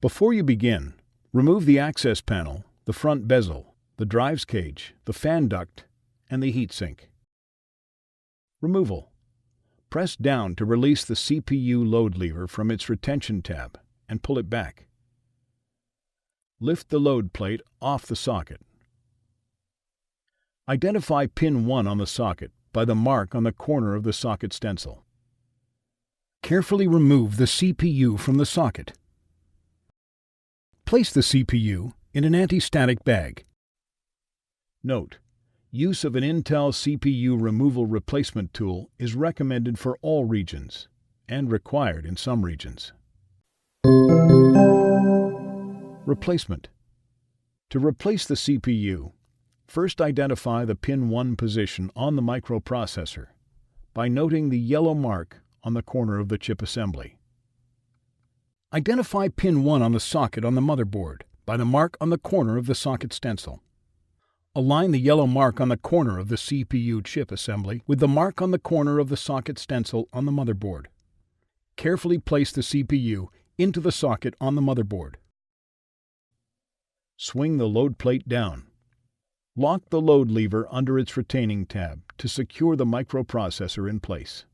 Before you begin, remove the access panel, the front bezel, the drives cage, the fan duct, and the heatsink. Removal. Press down to release the CPU load lever from its retention tab and pull it back. Lift the load plate off the socket. Identify pin 1 on the socket by the mark on the corner of the socket stencil. Carefully remove the CPU from the socket. Place the CPU in an anti-static bag. Note: use of an Intel CPU removal replacement tool is recommended for all regions and required in some regions. Replacement. To replace the CPU, first identify the pin 1 position on the microprocessor by noting the yellow mark on the corner of the chip assembly. Identify pin 1 on the socket on the motherboard by the mark on the corner of the socket stencil. Align the yellow mark on the corner of the CPU chip assembly with the mark on the corner of the socket stencil on the motherboard. Carefully place the CPU into the socket on the motherboard. Swing the load plate down. Lock the load lever under its retaining tab to secure the microprocessor in place.